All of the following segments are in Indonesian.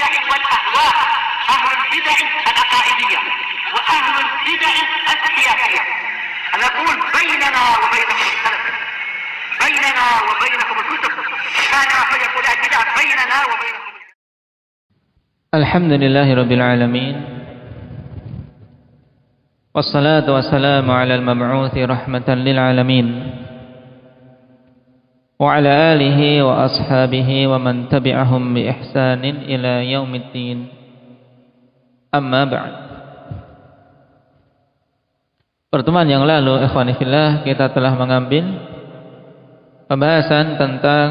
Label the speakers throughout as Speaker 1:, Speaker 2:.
Speaker 1: البدع والأهواء، أهل البدع العقائدية وأهل البدع السياسية. نقول بيننا وبينكم السلف، بيننا وبينكم الكتب، كان فيقول البدع بيننا وبينكم.
Speaker 2: الحمد لله رب العالمين، والصلاة والسلام على المبعوث رحمة للعالمين وعلى آله وأصحابه ومن تبعهم بإحسان إلى يوم الدين. أما بعد. Pertemuan yang lalu, ikhwani fillah, kita telah mengambil pembahasan tentang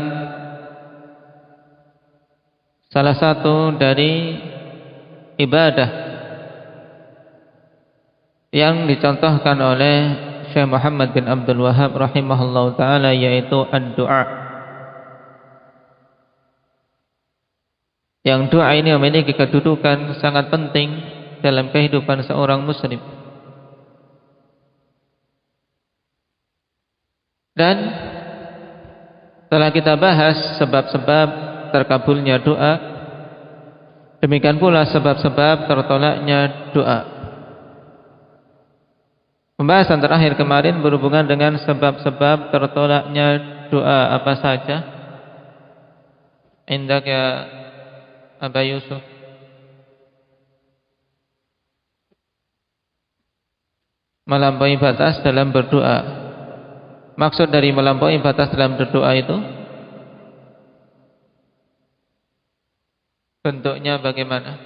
Speaker 2: salah satu dari ibadah yang dicontohkan oleh Syekh Muhammad bin Abdul Wahhab rahimahullahu ta'ala, yaitu ad-du'a. Yang doa ini memiliki kedudukan sangat penting dalam kehidupan seorang muslim. Dan setelah kita bahas sebab-sebab terkabulnya doa, demikian pula sebab-sebab tertolaknya doa. Pembahasan terakhir kemarin berhubungan dengan sebab-sebab tertolaknya doa apa saja. Indak ya Aba Yusuf. Melampaui batas dalam berdoa. Maksud dari melampaui batas dalam berdoa itu bentuknya bagaimana?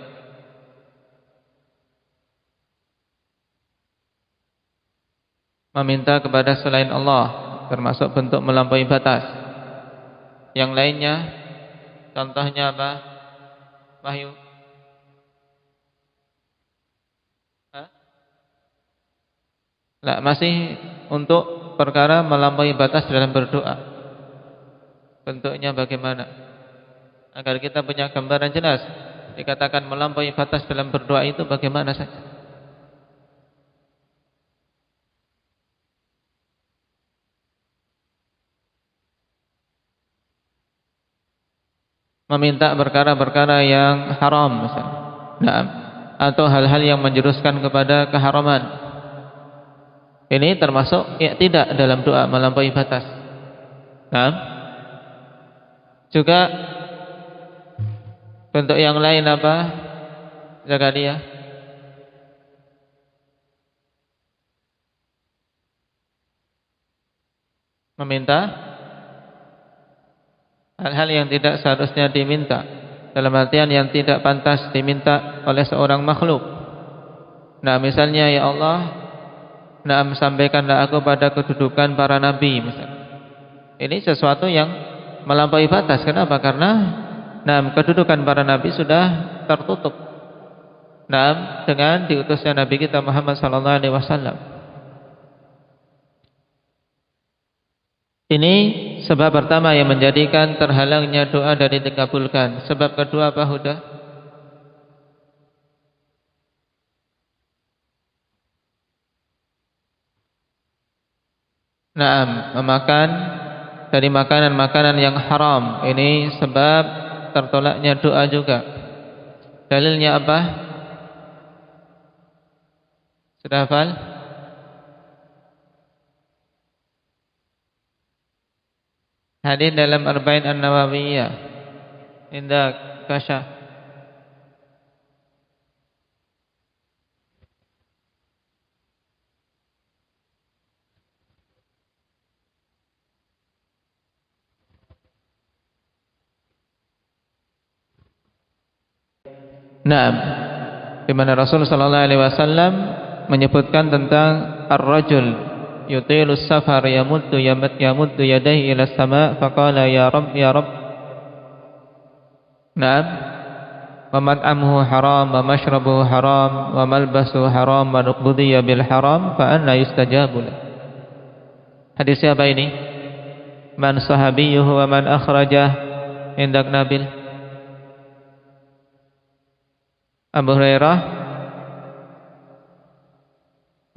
Speaker 2: Meminta kepada selain Allah termasuk bentuk melampaui batas. Yang lainnya contohnya apa? Wahyu? Lah, masih untuk perkara melampaui batas dalam berdoa. Bentuknya bagaimana? Agar kita punya gambaran jelas. Dikatakan melampaui batas dalam berdoa itu bagaimana saja. Meminta perkara-perkara yang haram misalnya. Nah, atau hal-hal yang menjuruskan kepada keharaman. Ini termasuk tidak dalam doa melampaui batas. Nah, juga bentuk yang lain apa? Zakaria. Meminta hal-hal yang tidak seharusnya diminta, dalam artian yang tidak pantas diminta oleh seorang makhluk. Nah, misalnya, ya Allah, sampaikanlah aku pada kedudukan para nabi misalnya. Ini sesuatu yang melampaui batas. Kenapa? Karena kedudukan para nabi sudah tertutup dengan diutusnya Nabi kita Muhammad sallallahu alaihi wasallam. Ini sebab pertama yang menjadikan terhalangnya doa dari dikabulkan. Sebab kedua apa, Huda? Memakan dari makanan-makanan yang haram. Ini sebab tertolaknya doa juga. Dalilnya apa? Sudah hafal? Hadis dalam Arba'in An-Nawawiyah. Indak Kasha. Di mana Rasul sallallahu alaihi wasallam menyebutkan tentang ar-rajul yutilus safar yamuddu yadayhi ila sama faqala ya Rabb ya Rabb. Wa mat'amuhu haram wa mashrabuhu haram wa malbasuhu haram wa nuqdiya bil haram fa anna yustajabu lahu. Hadis siapa ini? Man sahabiyuhu wa man akhrajah indak Nabil? Abu Hurairah.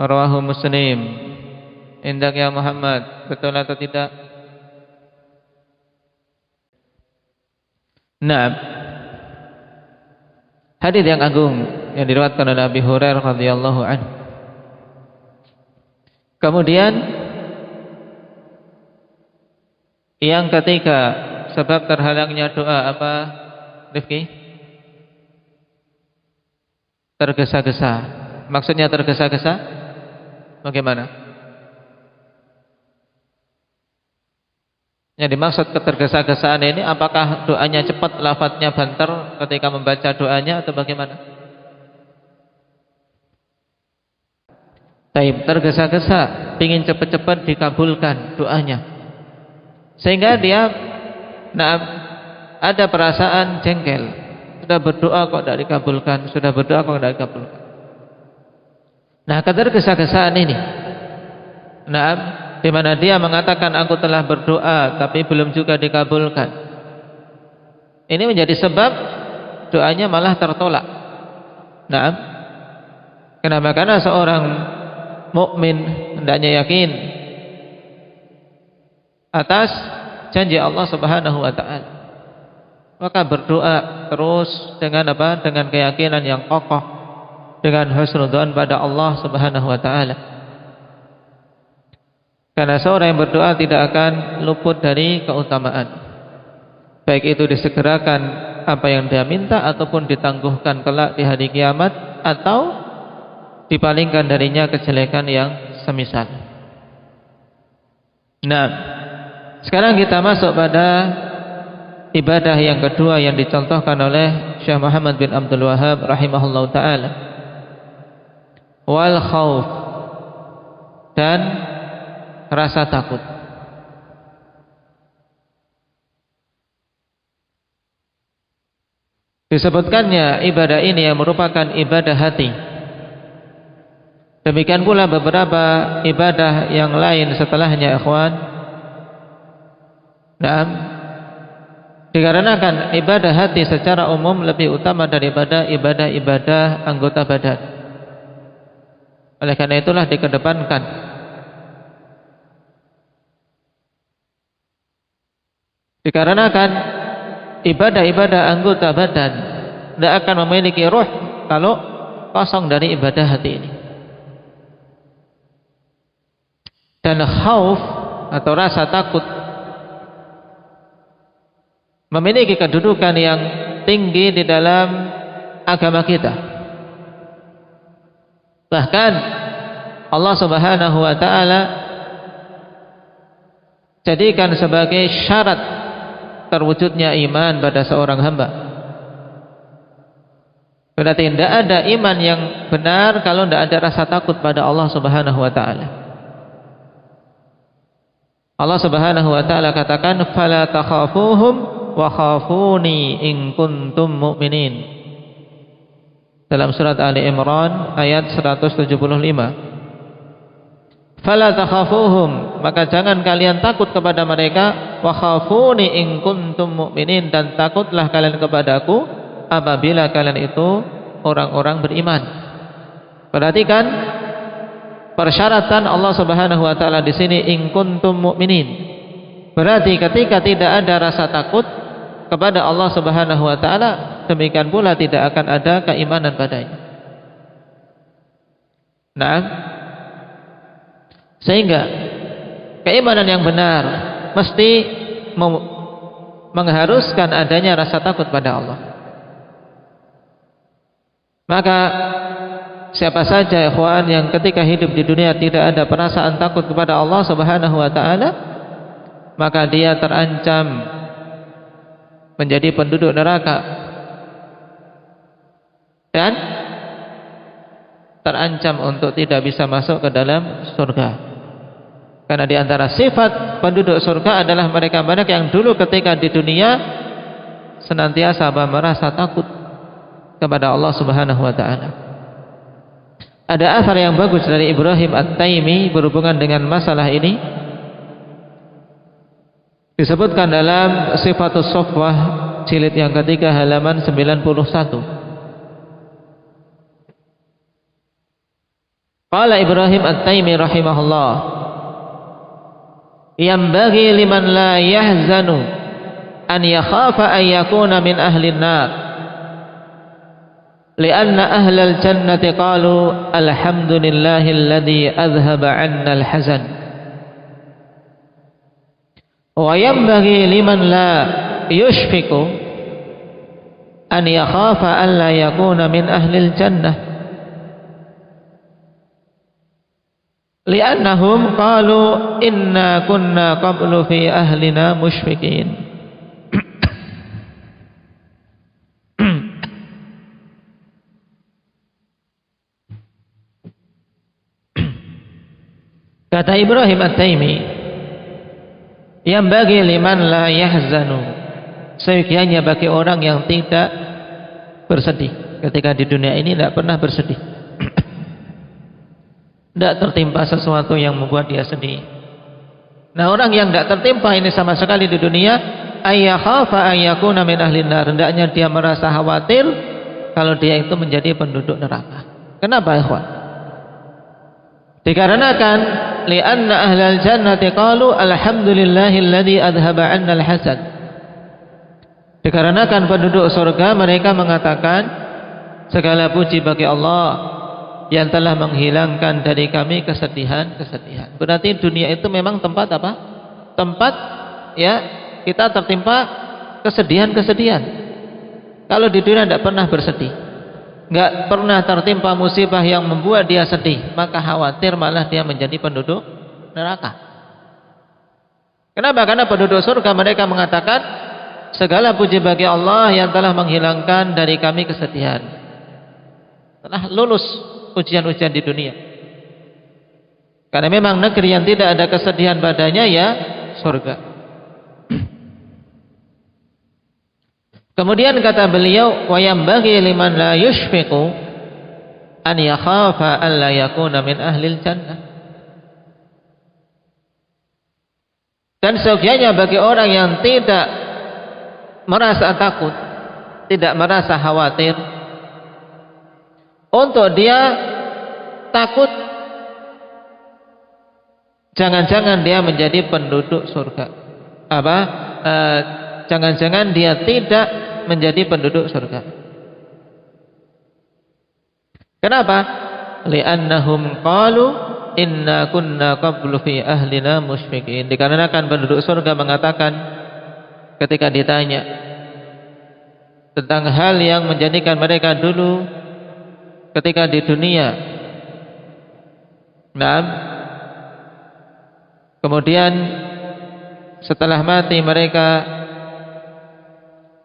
Speaker 2: Rawahu Muslim. Indak ya Muhammad, betul atau tidak? Hadis yang agung yang diriwayatkan oleh Abi Hurairah radhiyallahu anhu. Kemudian yang ketiga, sebab terhalangnya doa apa, Rifki? Tergesa-gesa. Maksudnya tergesa-gesa? Bagaimana? Yang dimaksud ketergesa-gesaan ini, apakah doanya cepat, lafadznya banter ketika membaca doanya, atau bagaimana? Taib, tergesa-gesa, ingin cepat-cepat dikabulkan doanya, sehingga dia ada perasaan jengkel. Sudah berdoa kok tidak dikabulkan, sudah berdoa kok tidak dikabulkan. Nah, ketergesa-gesaan ini, di mana dia mengatakan aku telah berdoa tapi belum juga dikabulkan, ini menjadi sebab doanya malah tertolak. Kenapa? Karena seorang mukmin hendaknya yakin atas janji Allah Subhanahu wa taala. Maka berdoa terus dengan apa? Dengan keyakinan yang kokoh, dengan husnudzon pada Allah Subhanahu wa taala. Karena seorang yang berdoa tidak akan luput dari keutamaan, baik itu disegerakan apa yang dia minta ataupun ditangguhkan kelak di hari kiamat, atau dipalingkan darinya kejelekan yang semisal. Nah, sekarang kita masuk pada ibadah yang kedua yang dicontohkan oleh Syekh Muhammad bin Abdul Wahhab rahimahullahu taala, wal khauf, dan rasa takut. Disebutkannya ibadah ini yang merupakan ibadah hati. Demikian pula beberapa ibadah yang lain setelahnya, ikhwan. Dikarenakan ibadah hati secara umum lebih utama daripada ibadah-ibadah anggota badan. Oleh karena itulah dikedepankan. Dikarenakan ibadah-ibadah anggota badan tidak akan memiliki ruh kalau kosong dari ibadah hati ini. Dan khauf atau rasa takut memiliki kedudukan yang tinggi di dalam agama kita. Bahkan Allah Subhanahu wa taala jadikan sebagai syarat terwujudnya iman pada seorang hamba. Berarti tidak ada iman yang benar kalau tidak ada rasa takut pada Allah Subhanahu wa taala. Allah Subhanahu wa taala katakan, "Fala takhafuhum wa khafuni in kuntum mu'minin." Dalam surat Ali Imran ayat 175. Fala takhafuhum, maka jangan kalian takut kepada mereka, wa khafuni in kuntum mu'minin, dan takutlah kalian kepadaku apabila kalian itu orang-orang beriman. Perhatikan persyaratan Allah Subhanahu wa taala di sini, in kuntum mu'minin. Berarti ketika tidak ada rasa takut kepada Allah Subhanahu wa taala, demikian pula tidak akan ada keimanan padanya. Sehingga keimanan yang benar mesti mengharuskan adanya rasa takut pada Allah. Maka siapa saja ikhwan yang ketika hidup di dunia tidak ada perasaan takut kepada Allah Subhanahu wa taala, maka dia terancam menjadi penduduk neraka dan terancam untuk tidak bisa masuk ke dalam surga. Karena di antara sifat penduduk surga adalah mereka-mereka yang dulu ketika di dunia senantiasa merasa takut kepada Allah Subhanahu wa taala. Ada asar yang bagus dari Ibrahim At-Taimi berhubungan dengan masalah ini. Disebutkan dalam Sifatus Safwah jilid yang ketiga halaman 91. Qala Ibrahim At-Taimi rahimahullah, "Yambaghi liman la yahzanu an yakhafa an yakuna min ahli an-nar li'anna ahlal jannati qalu alhamdulillahilladzi adhhaba 'anna al-hazan. Wa yanbaghi liman la yushfiqu an yakhafa an la yakuna min ahlil jannah li'annahum qalu inna kunna qablu fi ahlina musyfiqin. Kata Ibrahim At-Taimi, yang bagi liman la yahzanu, seyogianya bagi orang yang tidak bersedih ketika di dunia ini, tidak pernah bersedih, tidak tertimpa sesuatu yang membuat dia sedih. Nah, orang yang tidak tertimpa ini sama sekali di dunia, ayyakhafa ayyakuna min ahlin nar, hendaknya dia merasa khawatir kalau dia itu menjadi penduduk neraka. Kenapa, ikhwan? Dikarenakan li'anna ahlal jannati qalu alhamdulillahilladzi adhhaba 'anna al-hasad. Dikarenakan penduduk surga mereka mengatakan segala puji bagi Allah yang telah menghilangkan dari kami kesedihan-kesedihan. Berarti dunia itu memang tempat apa? Tempat ya kita tertimpa kesedihan-kesedihan. Kalau di dunia tidak pernah bersedih, nggak pernah tertimpa musibah yang membuat dia sedih, maka khawatir malah dia menjadi penduduk neraka. Kenapa? Karena penduduk surga mereka mengatakan segala puji bagi Allah yang telah menghilangkan dari kami kesedihan. Telah lulus ujian-ujian di dunia. Karena memang negeri yang tidak ada kesedihan padanya ya surga. Kemudian kata beliau, wa yambaghi liman la yushfiqu an yakhafa an la yakuna min ahlil jannah. Dan seyogianya bagi orang yang tidak merasa takut, tidak merasa khawatir, untuk dia takut jangan-jangan dia menjadi penduduk surga. Jangan-jangan dia tidak menjadi penduduk surga. Kenapa? Li'annahum qalu inna kunna qablu fi ahlina musyfiqin. Dikarenakan penduduk surga mengatakan ketika ditanya tentang hal yang menjadikan mereka dulu ketika di dunia, kemudian setelah mati mereka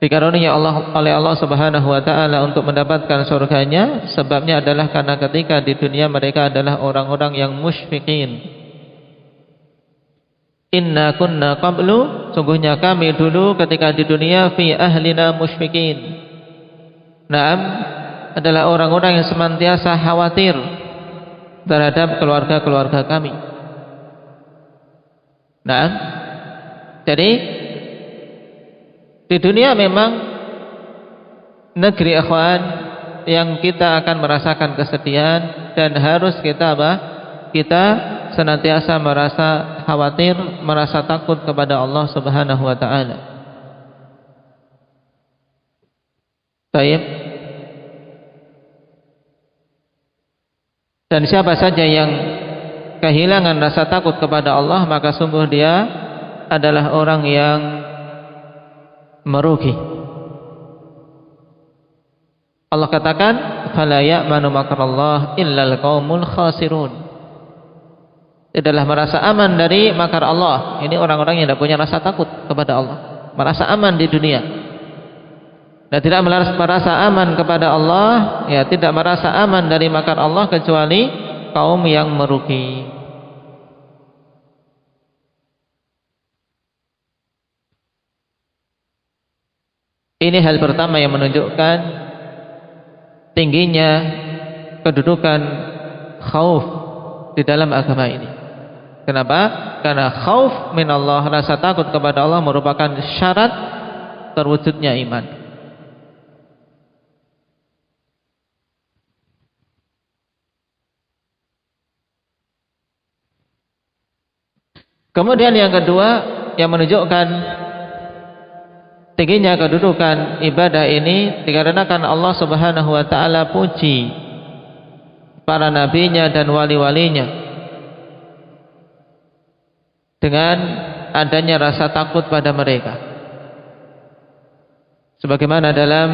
Speaker 2: dikaruniai oleh Allah Subhanahu wa taala untuk mendapatkan surganya, sebabnya adalah karena ketika di dunia mereka adalah orang-orang yang musyfiqin. Inna kunna qablu, sungguhnya kami dulu ketika di dunia fi ahlina musyfiqin. Naam, adalah orang-orang yang senantiasa khawatir terhadap keluarga-keluarga kami. Naam. Jadi di dunia memang negeri ikhwan yang kita akan merasakan kesedihan dan harus kita kita senantiasa merasa khawatir, merasa takut kepada Allah Subhanahu wa taala. Baik. Dan siapa saja yang kehilangan rasa takut kepada Allah, maka sungguh dia adalah orang yang merugi. Allah katakan, "Fala ya'manu makrallah illal qaumul khasirun." Tidaklah merasa aman dari makar Allah. Ini orang-orang yang tidak punya rasa takut kepada Allah, merasa aman di dunia. Dan tidak merasa aman kepada Allah, ya tidak merasa aman dari makar Allah kecuali kaum yang merugi. Ini hal pertama yang menunjukkan tingginya kedudukan khauf di dalam agama ini. Kenapa? Karena khauf min Allah, rasa takut kepada Allah merupakan syarat terwujudnya iman. Kemudian yang kedua yang menunjukkan tingginya kedudukan ibadah ini dikarenakan Allah Subhanahu wa taala puji para nabinya dan wali-walinya dengan adanya rasa takut pada mereka. Sebagaimana dalam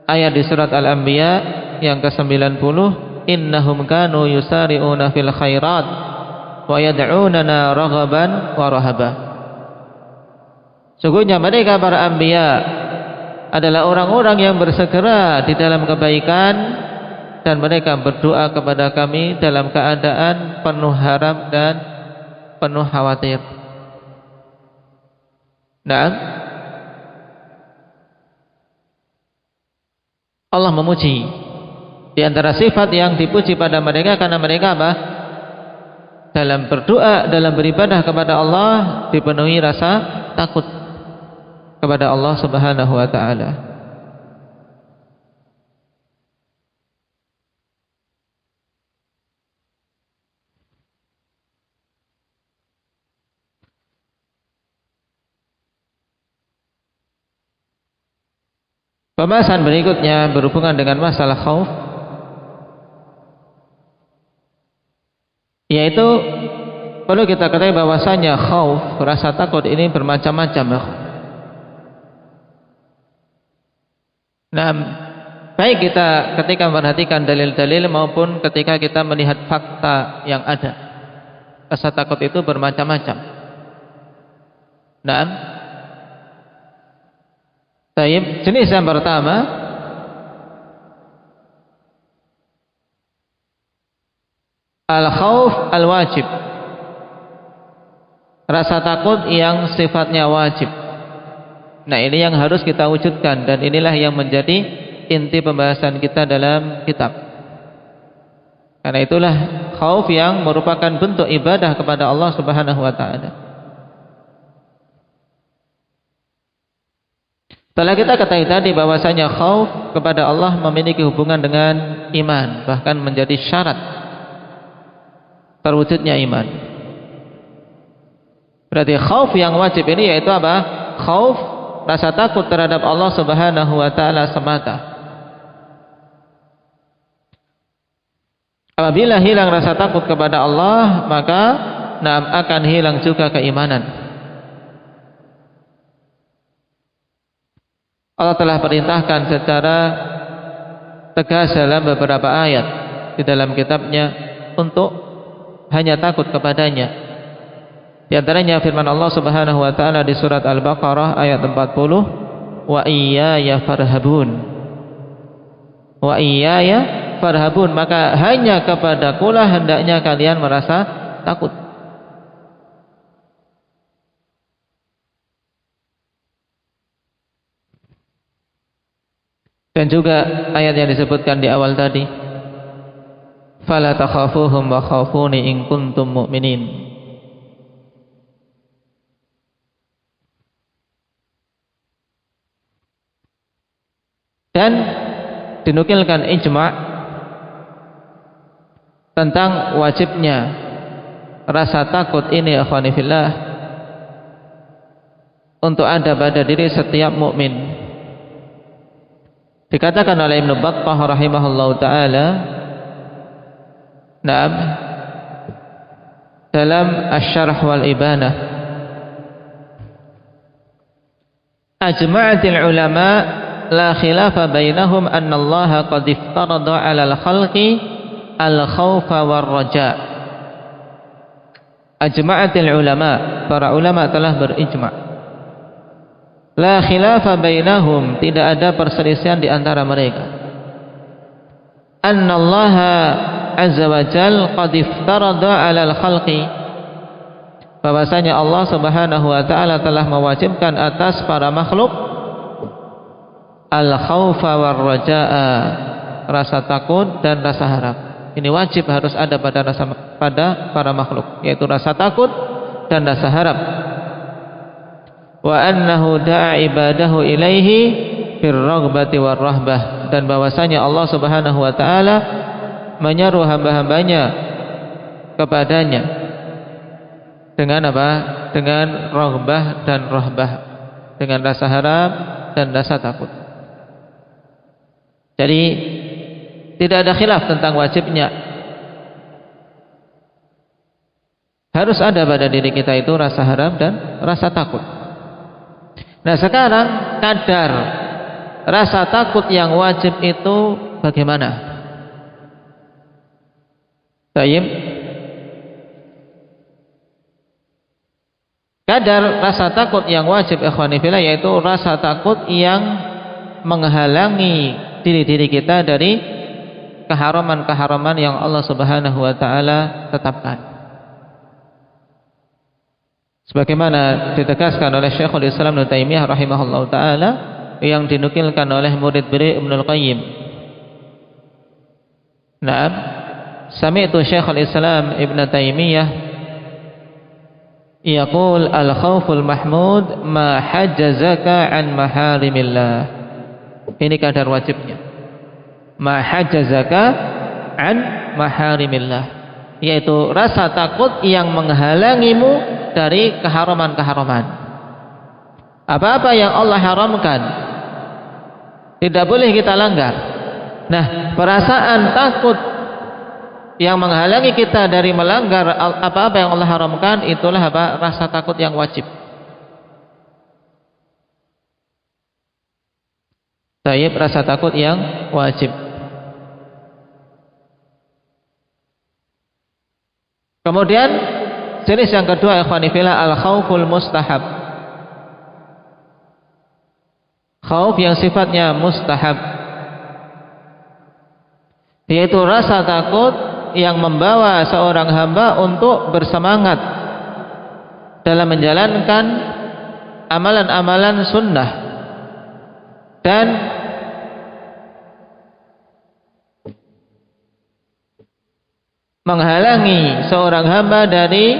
Speaker 2: ayat di surat Al-Anbiya yang ke-90, innahum kanu yusari'una fil khairat wa yad'unana raghaban wa rahaba. Sungguhnya mereka para anbiya adalah orang-orang yang bersegera di dalam kebaikan dan mereka berdoa kepada kami dalam keadaan penuh harap dan penuh khawatir. Nah, Allah memuji. Di antara sifat yang dipuji pada mereka karena mereka apa? Dalam berdoa, dalam beribadah kepada Allah dipenuhi rasa takut kepada Allah Subhanahu wa taala. Pembahasan berikutnya berhubungan dengan masalah khauf, yaitu perlu kita ketahui bahwasanya khauf, rasa takut ini bermacam-macam. Nah, baik kita ketika memperhatikan dalil-dalil maupun ketika kita melihat fakta yang ada, rasa takut itu bermacam-macam. Nah, jenis yang pertama al-khauf al-wajib, rasa takut yang sifatnya wajib. Nah, ini yang harus kita wujudkan dan inilah yang menjadi inti pembahasan kita dalam kitab. Karena itulah khauf yang merupakan bentuk ibadah kepada Allah Subhanahu wa taala. Setelah kita ketahui tadi bahwasanya khauf kepada Allah memiliki hubungan dengan iman, bahkan menjadi syarat terwujudnya iman. Berarti khauf yang wajib ini yaitu apa? Khauf, rasa takut terhadap Allah Subhanahu wa taala semata. Apabila hilang rasa takut kepada Allah, maka akan hilang juga keimanan. Allah telah perintahkan secara tegas dalam beberapa ayat di dalam kitabnya untuk hanya takut kepadanya. Di antaranya firman Allah Subhanahu wa taala di surat Al-Baqarah ayat 40, wa iyaya farhabun. Wa iyaya farhabun, maka hanya kepadakulah hendaknya kalian merasa takut. Dan juga ayat yang disebutkan di awal tadi, fala takhafuhum wa khafuni in kuntum mu'minin. Dan dinukilkan ijma' tentang wajibnya rasa takut ini akhwani fillah untuk ada pada diri setiap mukmin. Dikatakan oleh Ibnu Battah rahimahullahu taala, dalam Asy-Syarh wal Ibanah, ajma'atil ulama la khilafa bainahum anna Allah qad iftarada 'alal khalqi al-khaufa war raja. Ajma'atil ulama, para ulama telah berijma'. La khilafa bainahum, tidak ada perselisihan di antara mereka. Anna Allah azza wa jal qad iftarada 'alal khalqi, bahwasanya Allah Subhanahu wa taala telah mewajibkan atas para makhluk al-khaufa war rajaa, rasa takut dan rasa harap. Ini wajib harus ada pada para makhluk, yaitu rasa takut dan rasa harap. Wa annahu da'a ibadahu ilaihi fir raghbati war rahbah, dan bahwasanya Allah Subhanahu wa taala menyeru hamba-hambanya kepadanya dengan apa? Dengan raghbah dan rahbah. dengan rasa haram dan rasa takut. Jadi tidak ada khilaf tentang wajibnya. Harus ada pada diri kita itu rasa haram dan rasa takut. Nah, sekarang kadar rasa takut yang wajib itu bagaimana? Baik. Kadar rasa takut yang wajib ikhwani fillah yaitu rasa takut yang menghalangi diri-diri kita dari keharaman-keharaman yang Allah Subhanahu wa taala tetapkan. Sebagaimana ditegaskan oleh Syekhul Islam Ibnu Taimiyah rahimahullahu taala yang dinukilkan oleh murid beliau Ibnul Qayyim. Naam, sami'tu Syekhul Islam Ibnu Taimiyah yaqul al-khauful mahmud ma hajjazaka an maharimillah. Ini kadar wajibnya. Ma hajjazaka an maharimillah, yaitu rasa takut yang menghalangimu dari keharaman-keharaman. Apa-apa yang Allah haramkan tidak boleh kita langgar. Nah, perasaan takut yang menghalangi kita dari melanggar apa-apa yang Allah haramkan, itulah apa? Rasa takut yang wajib. Tayyib, rasa takut yang wajib. Kemudian jenis yang kedua ikhwani fillah al-khauful mustahab. Khauf yang sifatnya mustahab, yaitu rasa takut yang membawa seorang hamba untuk bersemangat dalam menjalankan amalan-amalan sunnah dan menghalangi seorang hamba dari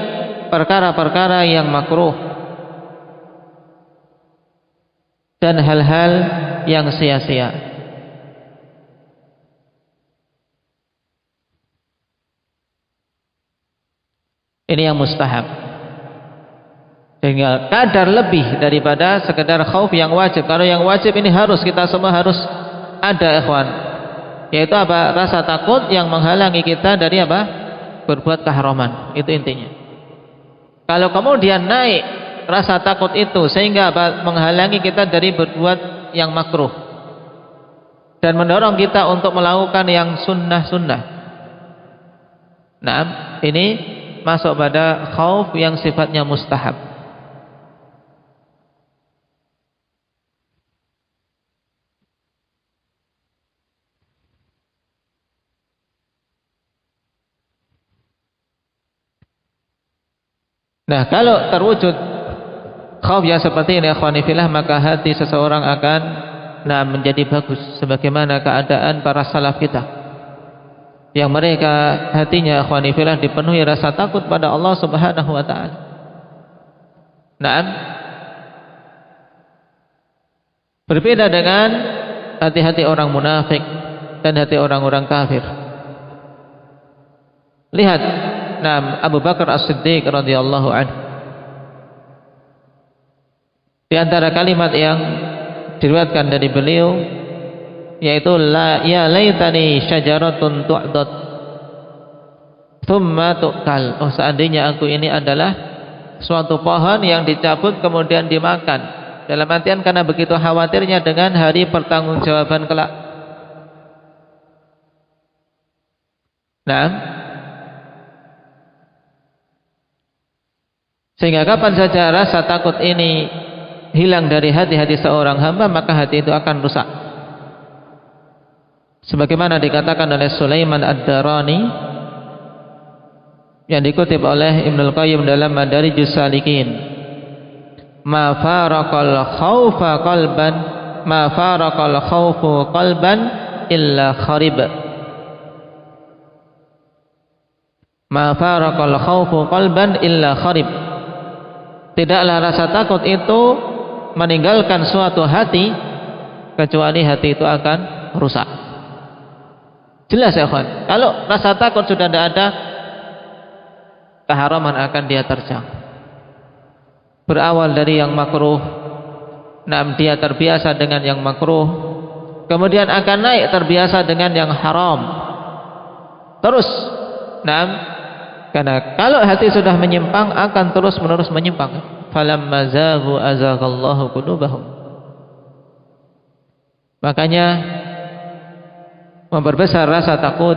Speaker 2: perkara-perkara yang makruh dan hal-hal yang sia-sia. Ini yang mustahab. Sehingga kadar lebih daripada sekedar khauf yang wajib. Kalau yang wajib ini harus, kita semua harus ada ikhwan. Yaitu apa? Rasa takut yang menghalangi kita dari apa? Berbuat keharaman. Itu intinya. Kalau kemudian naik rasa takut itu sehingga apa? Menghalangi kita dari berbuat yang makruh dan mendorong kita untuk melakukan yang sunnah-sunnah. Nah, ini masuk pada khauf yang sifatnya mustahab. Nah, kalau terwujud khauf yang seperti ini ikhwani fillah, maka hati seseorang akan menjadi bagus sebagaimana keadaan para salaf kita yang mereka hatinya ikhwani fillah dipenuhi rasa takut pada Allah Subhanahu wa taala. Naam. Berbeda dengan hati-hati orang munafik dan hati orang-orang kafir. Lihat Abu Bakar As-Siddiq radhiyallahu anhu. Di antara kalimat yang diriwayatkan dari beliau yaitu ya laitani syajaratun tu'dad thumma tu'kal. Oh, seandainya aku ini adalah suatu pohon yang dicabut kemudian dimakan. Dalam artian karena begitu khawatirnya dengan hari pertanggungjawaban kelak. Nah, sehingga kapan saja rasa takut ini hilang dari hati-hati seorang hamba, maka hati itu akan rusak. Sebagaimana dikatakan oleh Sulaiman Ad-Darani yang dikutip oleh Ibnul Qayyim dalam Madarijus Salikin, ma faraqal khaufa qalban ma faraqal khaufu qalban illa kharib. Ma faraqal khaufu qalban illa kharib. Tidaklah rasa takut itu meninggalkan suatu hati kecuali hati itu akan rusak. Jelas ya kawan, kalau rasa takut sudah tidak ada, keharaman akan dia terjang. Berawal dari yang makruh, dia terbiasa dengan yang makruh, kemudian akan naik terbiasa dengan yang haram. Terus, karena kalau hati sudah menyimpang akan terus-menerus menyimpang. Falamma zaghu azaghallahu qulubahum. Makanya memperbesar rasa takut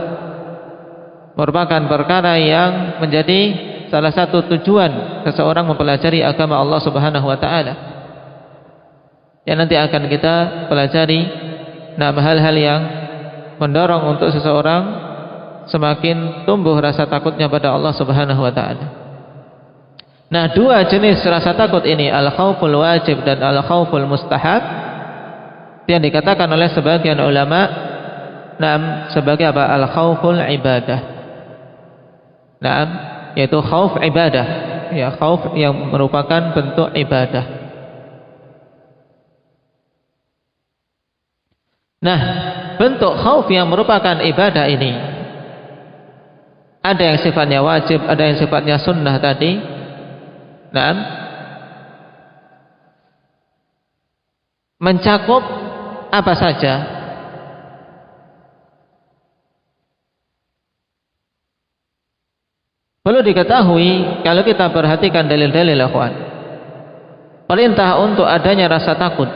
Speaker 2: merupakan perkara yang menjadi salah satu tujuan seseorang mempelajari agama Allah Subhanahu wa taala. Yang nanti akan kita pelajari hal-hal yang mendorong untuk seseorang semakin tumbuh rasa takutnya pada Allah Subhanahu wa taala. Nah, dua jenis rasa takut ini, al-khauful wajib dan al-khauful mustahab, yang dikatakan oleh sebagian ulama sebagai apa? Al-khauful ibadah. Yaitu khauf ibadah, ya, khauf yang merupakan bentuk ibadah. Nah, bentuk khauf yang merupakan ibadah ini ada yang sifatnya wajib, ada yang sifatnya sunnah tadi. Mencakup apa saja? Perlu diketahui, kalau kita perhatikan dalil-dalil akhwan, perintah untuk adanya rasa takut,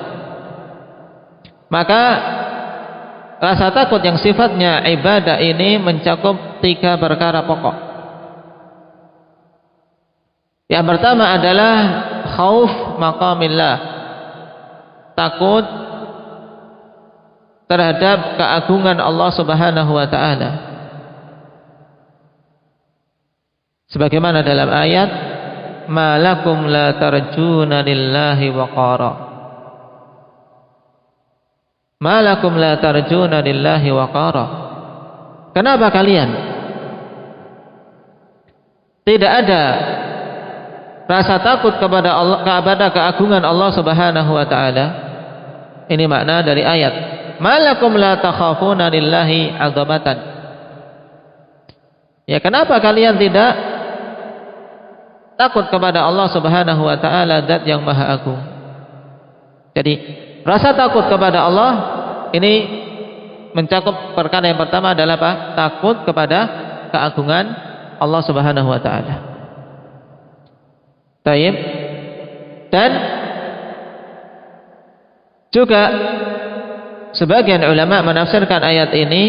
Speaker 2: maka rasa takut yang sifatnya ibadah ini mencakup 3 perkara pokok. Yang pertama adalah khauf maqamillah, takut terhadap keagungan Allah Subhanahu wa taala. Sebagaimana dalam ayat, ma lakum la tarjuna lillahi waqara. Ma lakum la tarjuna lillahi waqara. Kenapa kalian tidak ada rasa takut kepada Allah, kepada keagungan Allah Subhanahu wa taala? Ini makna dari ayat. Malakum la takhafuna lillahi 'azamatan. Ya, kenapa kalian tidak takut kepada Allah Subhanahu wa taala, zat yang maha agung? Jadi, rasa takut kepada Allah ini mencakup perkara yang pertama adalah apa? Takut kepada keagungan Allah Subhanahu wa taala. Taib. Dan juga sebagian ulama menafsirkan ayat ini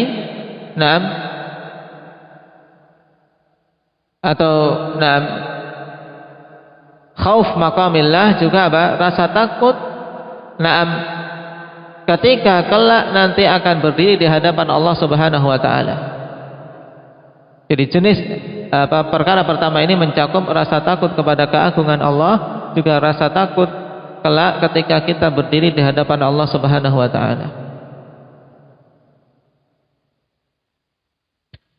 Speaker 2: khauf maqamillah juga apa? Rasa takut ketika kelak nanti akan berdiri di hadapan Allah Subhanahu wa taala. Jadi jenis perkara pertama ini mencakup rasa takut kepada keagungan Allah, juga rasa takut kelak ketika kita berdiri di hadapan Allah Subhanahu wa taala.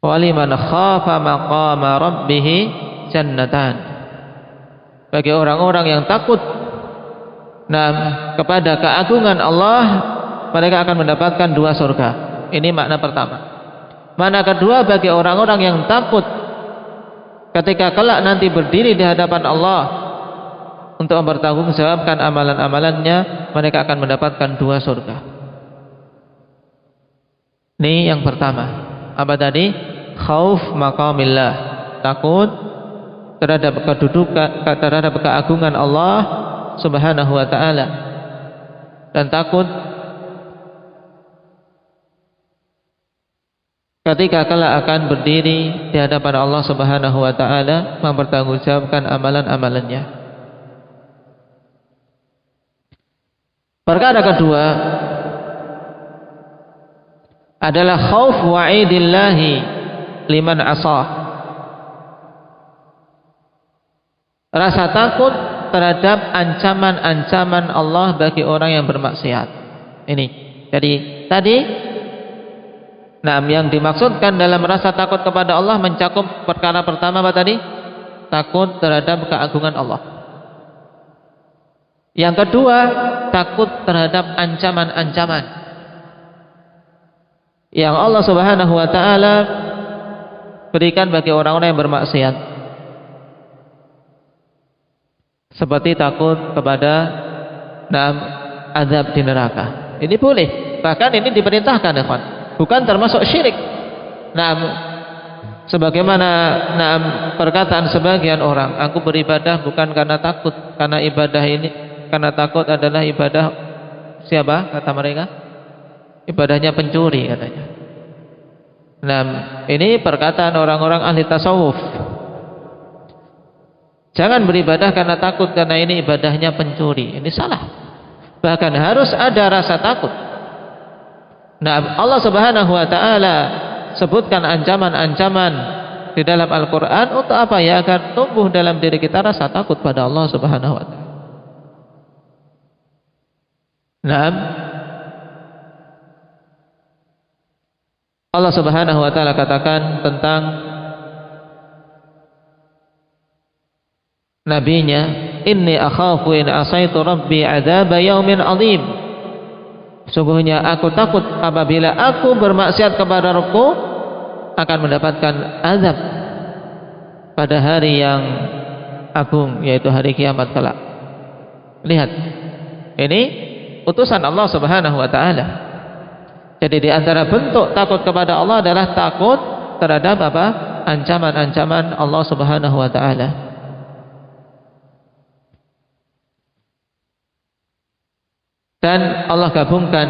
Speaker 2: Waliman khafa maqama rabbih jannatan. Bagi orang-orang yang takut kepada keagungan Allah, mereka akan mendapatkan 2 surga. Ini makna pertama. Makna kedua, bagi orang-orang yang takut ketika kelak nanti berdiri di hadapan Allah untuk mempertanggungjawabkan amalan-amalannya, mereka akan mendapatkan 2 surga. Ini yang pertama. Apa tadi? Khauf maqamillah, takut terhadap kedudukan, terhadap keagungan Allah Subhanahu wa taala, dan takut ketika kelak akan berdiri di hadapan Allah Subhanahu wa taala mempertanggungjawabkan amalan-amalannya. Perkara kedua adalah khauf wa'idillahi liman asah. Rasa takut terhadap ancaman-ancaman Allah bagi orang yang bermaksiat. Ini. Jadi tadi yang dimaksudkan dalam rasa takut kepada Allah mencakup perkara pertama apa tadi? Takut terhadap keagungan Allah. Yang kedua, takut terhadap ancaman-ancaman yang Allah Subhanahu wa taala berikan bagi orang-orang yang bermaksiat. Seperti takut kepada azab di neraka. Ini boleh, bahkan ini diperintahkan, ikhwan. Bukan termasuk syirik. Sebagaimana perkataan sebagian orang, aku beribadah bukan karena takut, karena ibadah ini, karena takut adalah ibadah siapa? Kata mereka, ibadahnya pencuri katanya. Ini perkataan orang-orang ahli tasawuf. Jangan beribadah karena takut, karena ini ibadahnya pencuri. Ini salah. Bahkan harus ada rasa takut. Allah Subhanahu wa taala sebutkan ancaman-ancaman di dalam Al-Qur'an untuk apa? Ya, agar tumbuh dalam diri kita rasa takut pada Allah Subhanahu wa taala. Allah Subhanahu wa taala katakan tentang nabinya, inni akhafu in asaitu rabbi adzab yaumin azim. Sungguhnya aku takut apabila aku bermaksiat kepada Rabbku akan mendapatkan azab pada hari yang agung, yaitu hari kiamat kelak. Lihat, ini utusan Allah Subhanahu wa taala. Jadi di antara bentuk takut kepada Allah adalah takut terhadap apa? Ancaman-ancaman Allah Subhanahu wa taala. Dan Allah gabungkan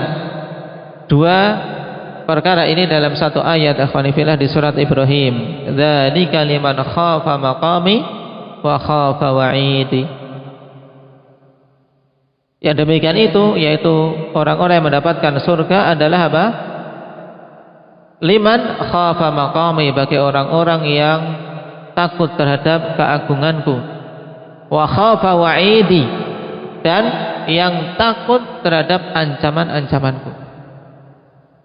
Speaker 2: dua perkara ini dalam satu ayat, akhwani fillah, di surat Ibrahim. Dzalika liman khafa maqami wa khafa wa'idi. Yang demikian itu, yaitu orang-orang yang mendapatkan surga adalah apa? Liman khafa maqami, bagi orang-orang yang takut terhadap keagunganku. Wa khafa wa'idi, dan yang takut terhadap ancaman-ancamanku.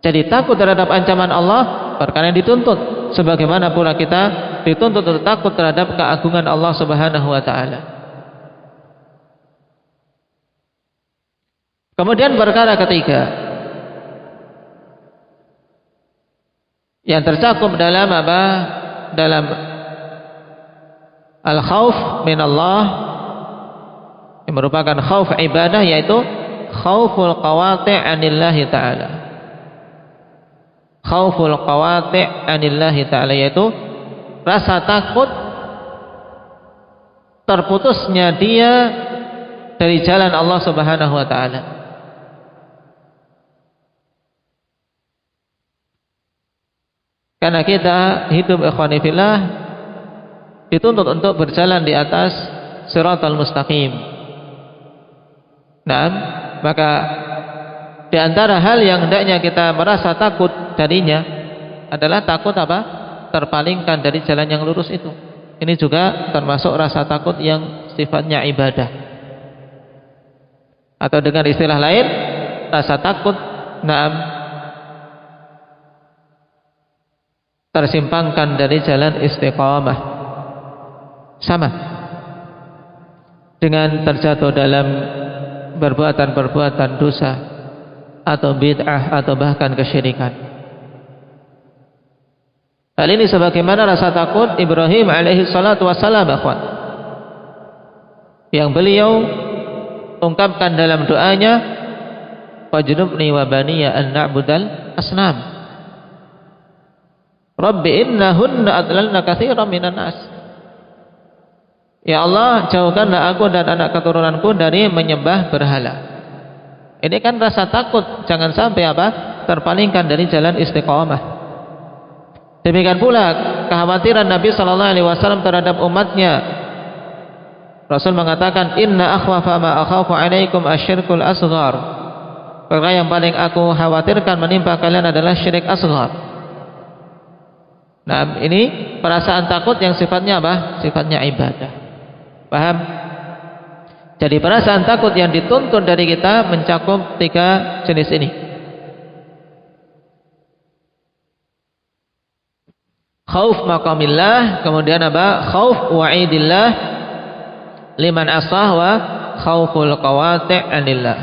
Speaker 2: Jadi takut terhadap ancaman Allah perkara yang dituntut, sebagaimana pula kita dituntut untuk takut terhadap keagungan Allah Subhanahu wa taala. Kemudian perkara ketiga yang tercakup dalam apa? Dalam al-khauf min Allah, yang merupakan khauf ibadah, yaitu khauful qawati' anillahi ta'ala. Khauful qawati' anillahi ta'ala, yaitu rasa takut terputusnya dia dari jalan Allah Subhanahu wa taala. Karena kita hidup, ikhwani fillah, dituntut untuk berjalan di atas siratal mustaqim. Maka di antara hal yang hendaknya kita merasa takut darinya adalah takut apa? Terpalingkan dari jalan yang lurus itu. Ini juga termasuk rasa takut yang sifatnya ibadah. Atau dengan istilah lain, rasa takut tersimpangkan dari jalan istiqamah. Sama dengan terjatuh dalam perbuatan-perbuatan dosa atau bid'ah atau bahkan kesyirikan. Hal ini sebagaimana rasa takut Ibrahim alaihi salatu wassalam, akhwan, yang beliau ungkapkan dalam doanya, wajnubni wa baniya an na'budal asnam. Rabbi innahunna adlalna katsiran minan nas. Ya Allah, jauhkanlah aku dan anak keturunanku dari menyembah berhala. Ini kan rasa takut jangan sampai apa? Terpalingkan dari jalan istiqamah. Demikian pula kekhawatiran Nabi sallallahu alaihi wasallam terhadap umatnya. Rasul mengatakan, inna akhwafa ma akhafu alaikum asyirkul asghar. Perkara yang paling aku khawatirkan menimpa kalian adalah syirik asghar. Nah, ini perasaan takut yang sifatnya apa? Sifatnya ibadah. Paham? Jadi perasaan takut yang dituntut dari kita mencakup tiga jenis ini. Khauf maqamillah, kemudian apa? Khauf wa'idillah, liman asah, wa khauful qawati' anillah,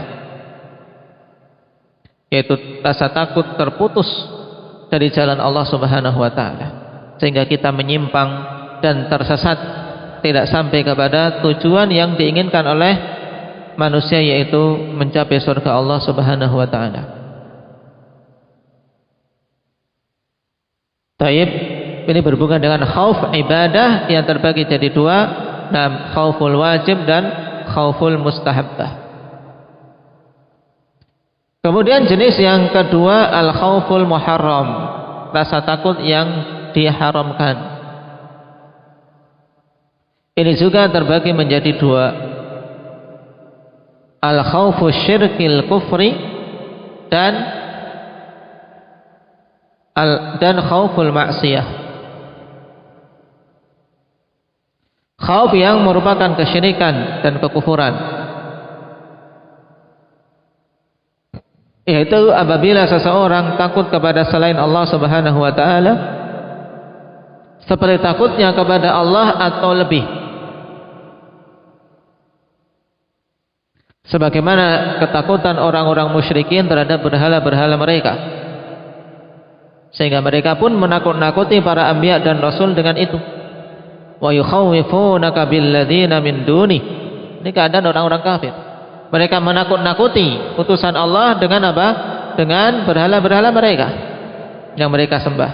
Speaker 2: yaitu rasa takut terputus dari jalan Allah Subhanahu wa taala, sehingga kita menyimpang dan tersesat, tidak sampai kepada tujuan yang diinginkan oleh manusia, yaitu mencapai surga Allah Subhanahu wa taala. Taib, ini berhubungan dengan khauf ibadah yang terbagi jadi dua, khauful wajib dan khauful mustahabbah. Kemudian jenis yang kedua al khauful muharram, rasa takut yang diharamkan. Ini juga terbagi menjadi dua, al khaufu syirkil kufri dan khauful maksiyah. Khauf yang merupakan kesyirikan dan kekufuran, yaitu apabila seseorang takut kepada selain Allah Subhanahu wa taala seperti takutnya kepada Allah atau lebih, sebagaimana ketakutan orang-orang musyrikin terhadap berhala-berhala mereka, sehingga mereka pun menakut-nakuti para anbiya dan rasul dengan itu. Wa yukhawwifunaka billadzina min duni. Ini keadaan orang-orang kafir. Mereka menakut-nakuti utusan Allah dengan apa? Dengan berhala-berhala mereka yang mereka sembah.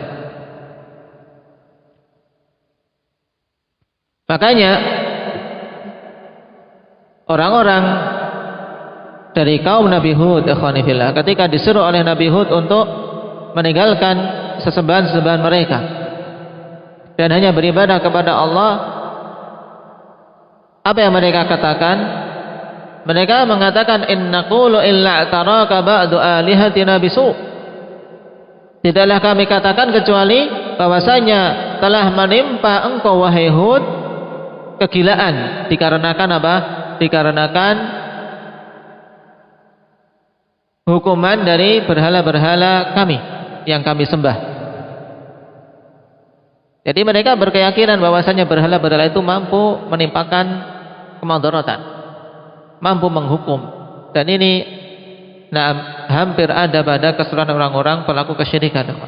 Speaker 2: Makanya orang-orang dari kaum Nabi Hud, ikhwanifillah, ketika disuruh oleh Nabi Hud untuk meninggalkan sesembahan-sesembahan mereka dan hanya beribadah kepada Allah, apa yang mereka katakan? Mereka mengatakan, inna qulu illa taraka ba'du alihatina bisu. Tidaklah kami katakan kecuali bahwasanya telah menimpa engkau wahai Hud kegilaan, dikarenakan apa? Dikarenakan hukuman dari berhala-berhala kami yang kami sembah. Jadi mereka berkeyakinan bahwasanya berhala-berhala itu mampu menimpakan kemudaratan, mampu menghukum, dan ini hampir ada pada keseluruhan orang-orang pelaku kesyirikan.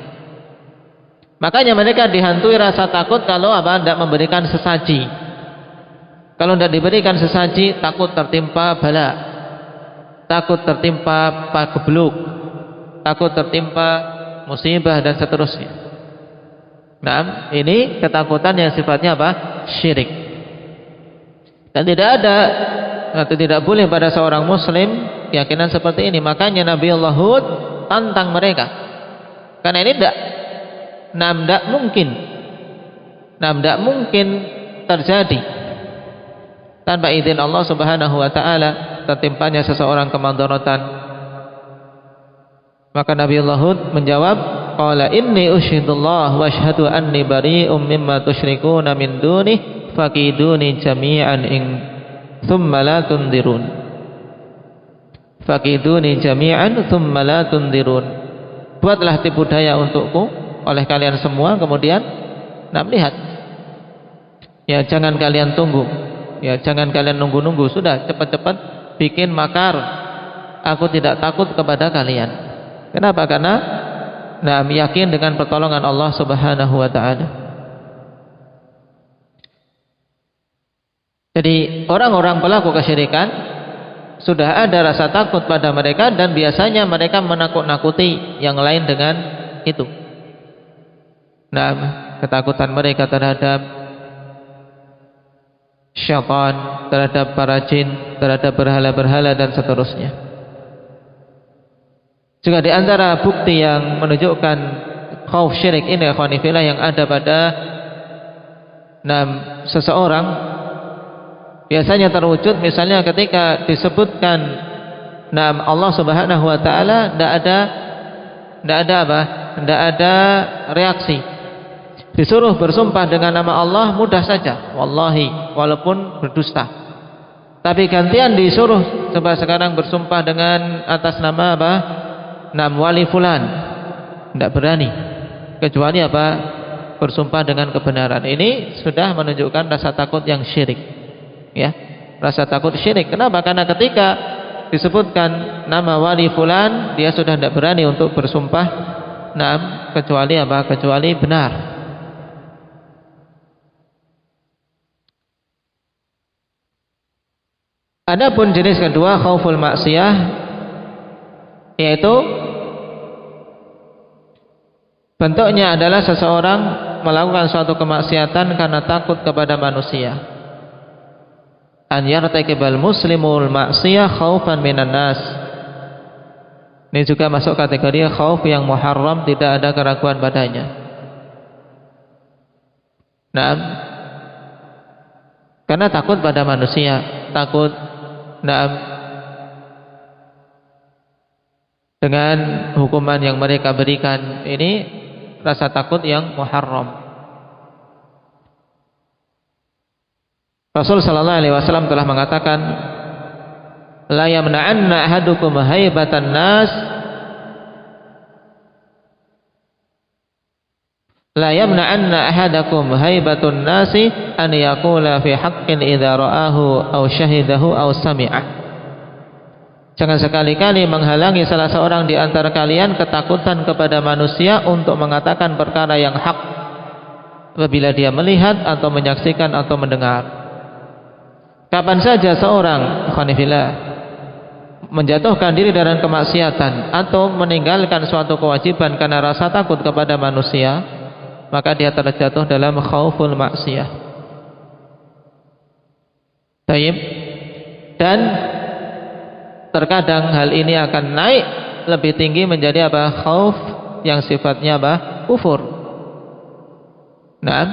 Speaker 2: Makanya mereka dihantui rasa takut kalau apa? Tidak memberikan sesaji. Kalau tidak diberikan sesaji, takut tertimpa bala, takut tertimpa pagebluk, takut tertimpa musibah dan seterusnya. Nah, ini ketakutan yang sifatnya apa? Syirik. Dan tidak ada atau tidak boleh pada seorang muslim keyakinan seperti ini. Makanya Nabi Allah Hud tantang mereka. Karena ini tidak mungkin terjadi tanpa izin Allah Subhanahu wa taala tertimpanya seseorang kemudaratan. Maka Nabi Allah Hud menjawab, qala inni usyhidullah wa asyhadu anni bari'um mimma tusyrikuna min dunih faqiduni jami'an in thumma la tundirun. Faqiduni jami'an thumma la tundirun. Buatlah tipu daya untukku oleh kalian semua, kemudian lihat. Ya, jangan kalian tunggu. Ya, jangan kalian nunggu-nunggu, sudah cepat-cepat bikin makar. Aku tidak takut kepada kalian. Kenapa? Karena yakin dengan pertolongan Allah Subhanahu wa taala. Jadi orang-orang pelaku kesyirikan sudah ada rasa takut pada mereka, dan biasanya mereka menakut-nakuti yang lain dengan itu. Ketakutan mereka terhadap syaitan, terhadap para jin, terhadap berhala-berhala dan seterusnya. Juga di antara bukti yang menunjukkan khauf syirik ini, ikhwanifillah, yang ada pada seseorang biasanya terwujud misalnya ketika disebutkan Allah Subhanahu wa taala, tidak ada reaksi. Disuruh bersumpah dengan nama Allah mudah saja, wallahi, walaupun berdusta. Tapi gantian disuruh coba sekarang bersumpah dengan atas nama apa? Wali fulan, tidak berani, kecuali apa? Bersumpah dengan kebenaran. Ini sudah menunjukkan rasa takut yang syirik, ya, rasa takut syirik. Kenapa? Karena ketika disebutkan nama wali fulan, dia sudah tidak berani untuk bersumpah, kecuali apa? Kecuali benar. Adapun jenis kedua khauful maksiyah, yaitu bentuknya adalah seseorang melakukan suatu kemaksiatan karena takut kepada manusia. An yartakibal muslimul maksiyah khaufan minan nas. Ini juga masuk kategori khauf yang muharram, tidak ada keraguan padanya. Nah, karena takut pada manusia, takut dengan hukuman yang mereka berikan, ini rasa takut yang muharram. Rasul sallallahu alaihi wasallam telah mengatakan, la yamna'anna ahadukum haibatan nas, la yamna'anna ahadakum haibatun nasi an yaqula fi haqqin idza ra'ahu aw syahidahu aw sami'ah. Jangan sekali-kali menghalangi salah seorang di antara kalian ketakutan kepada manusia untuk mengatakan perkara yang hak apabila dia melihat atau menyaksikan atau mendengar. Kapan saja seorang khanifillah menjatuhkan diri dalam kemaksiatan atau meninggalkan suatu kewajiban karena rasa takut kepada manusia, maka dia terjatuh dalam khauful maksiyah. Taib. Dan terkadang hal ini akan naik lebih tinggi menjadi apa? Khauf yang sifatnya apa? Kufur. Nah,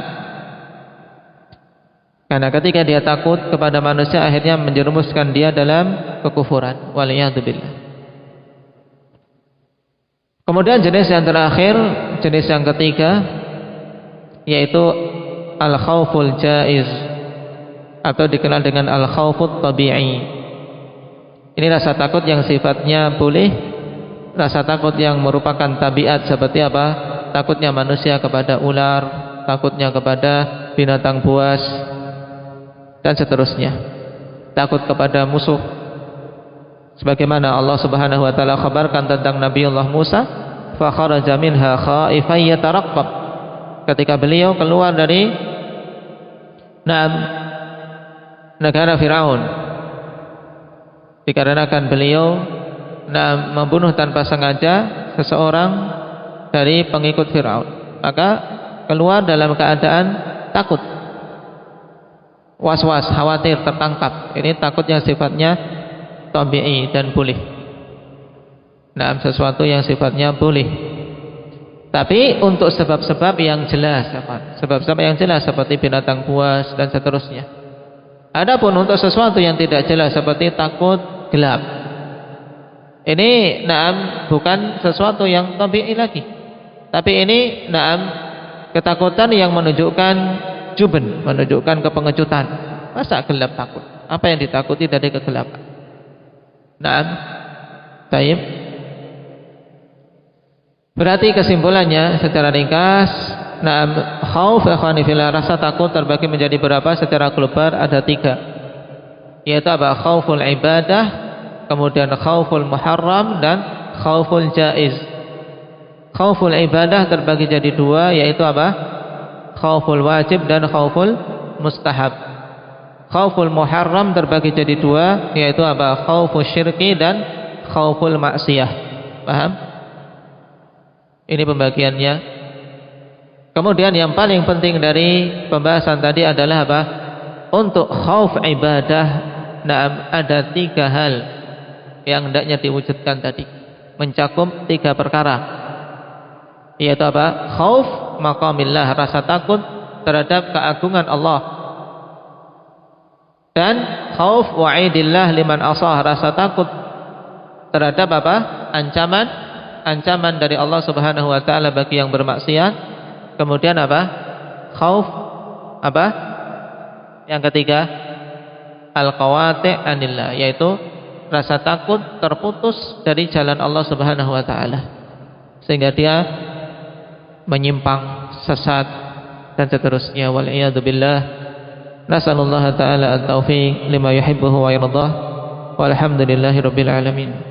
Speaker 2: karena ketika dia takut kepada manusia, akhirnya menjerumuskan dia dalam kekufuran. Waliyadzubillah. Kemudian jenis yang terakhir, jenis yang ketiga, yaitu al-khauful jaiz, atau dikenal dengan al-khaufut tabi'i. Ini rasa takut yang sifatnya boleh, rasa takut yang merupakan tabiat, seperti apa? Takutnya manusia kepada ular, takutnya kepada binatang buas, dan seterusnya. Takut kepada musuh, sebagaimana Allah Subhanahu wa taala khabarkan tentang Nabiullah Musa, fa kharaja minha khaifan yataraqqab. Ketika beliau keluar dari negara Firaun, dikarenakan beliau membunuh tanpa sengaja seseorang dari pengikut Firaun, maka keluar dalam keadaan takut, was-was, khawatir, tertangkap. Ini takut yang sifatnya tabi'i dan boleh. Sesuatu yang sifatnya boleh. Tapi untuk sebab-sebab yang jelas, sebab-sebab yang jelas seperti binatang buas dan seterusnya. Adapun untuk sesuatu yang tidak jelas seperti takut gelap, ini bukan sesuatu yang tabi'i lagi. Tapi ini ketakutan yang menunjukkan juben, menunjukkan kepengejutan. Masa gelap takut? Apa yang ditakuti dari kegelapan? Baik. Berarti kesimpulannya secara ringkas, khauf ikhwani fillah, rasa takut terbagi menjadi berapa? Secara global ada 3, yaitu apa? Khauful ibadah, kemudian khauful muharram, dan khauful jaiz. Khauful ibadah terbagi jadi 2, yaitu apa? Khauful wajib dan khauful mustahab. Khauful muharram terbagi jadi 2, yaitu apa? Khauful syirki dan khauful maksiyah. Paham? Ini pembagiannya. Kemudian yang paling penting dari pembahasan tadi adalah apa? Untuk khauf ibadah, ada 3 hal yang hendaknya diwujudkan tadi, mencakup 3 perkara, yaitu apa? Khauf maqamillah, rasa takut terhadap keagungan Allah, dan khauf wa'idillah liman asah, rasa takut terhadap apa? Ancaman dari Allah Subhanahu wa taala bagi yang bermaksiat. Kemudian apa? Khauf apa? Yang ketiga, al-qawati' anillah, yaitu rasa takut terputus dari jalan Allah Subhanahu wa taala, sehingga dia menyimpang, sesat, dan seterusnya. Wal iyadu billah. Nasallallahu taala at-taufiq lima yuhibbuhu wa yardah. Walhamdulillahirabbil alamin.